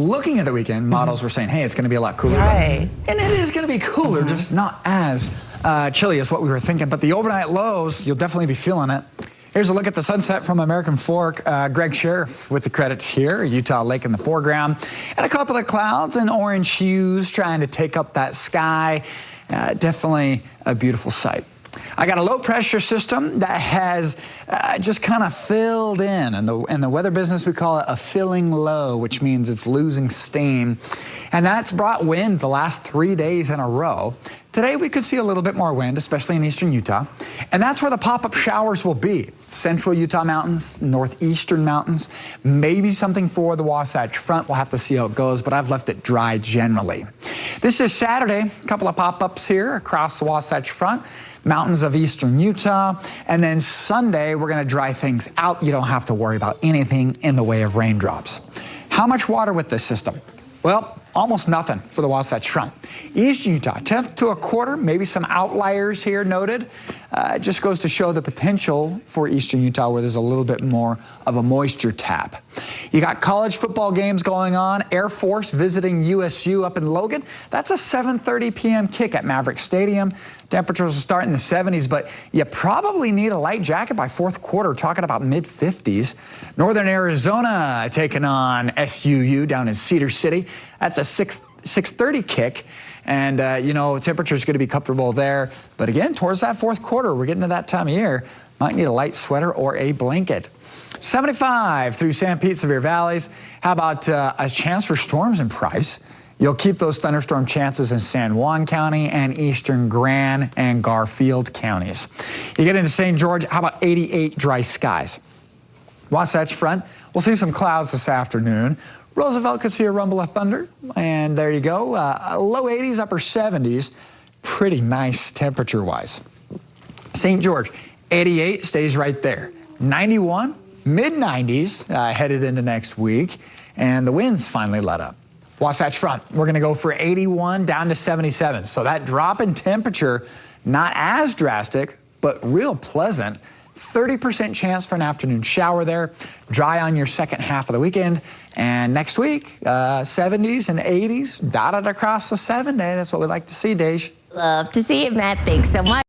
Looking at the weekend, models were saying, hey, it's going to be a lot cooler. Right. And it is going to be cooler, just not as chilly as what we were thinking. But the overnight lows, you'll definitely be feeling it. Here's a look at the sunset from American Fork. Greg Sheriff with the credit here, Utah Lake in the foreground. And a couple of clouds in orange hues trying to take up that sky. Definitely a beautiful sight. I got a low pressure system that has just kind of filled in. In the weather business, we call it a filling low, which means it's losing steam. And that's brought wind the last 3 days in a row. Today, we could see a little bit more wind, especially in eastern Utah. And that's where the pop-up showers will be. Central Utah mountains, northeastern mountains, maybe something for the Wasatch Front. We'll have to see how it goes, but I've left it dry generally. This is Saturday, a couple of pop-ups here across the Wasatch Front, mountains of eastern Utah. And then Sunday, we're going to dry things out. You don't have to worry about anything in the way of raindrops. How much water with this system? Well, almost nothing for the Wasatch Front. Eastern Utah, 1/10 to 1/4, maybe some outliers here noted. It just goes to show the potential for eastern Utah where there's a little bit more of a moisture tap. You got college football games going on. Air Force visiting USU up in Logan. That's a 7:30 p.m. kick at Maverick Stadium. Temperatures will start in the 70s, but you probably need a light jacket by fourth quarter, talking about mid-50s. Northern Arizona taking on SUU down in Cedar City. That's a 6:30 kick. And, temperature's going to be comfortable there. But again, towards that fourth quarter, we're getting to that time of year. Might need a light sweater or a blanket. 75 through San Pete, Sevier Valleys. How about a chance for storms in Price? You'll keep those thunderstorm chances in San Juan County and eastern Grand and Garfield counties. You get into St. George, how about 88 dry skies? Wasatch Front, we'll see some clouds this afternoon. Roosevelt could see a rumble of thunder, and there you go. Low 80s, upper 70s. Pretty nice temperature-wise. St. George, 88 stays right there. 91, mid-90s headed into next week, and the winds finally let up. Wasatch Front, we're going to go for 81 down to 77. So that drop in temperature, not as drastic, but real pleasant. 30% chance for an afternoon shower there. Dry on your second half of the weekend. And next week, 70s and 80s dotted across the 7-day. That's what we like to see, Dej. Love to see it, Matt. Thanks so much.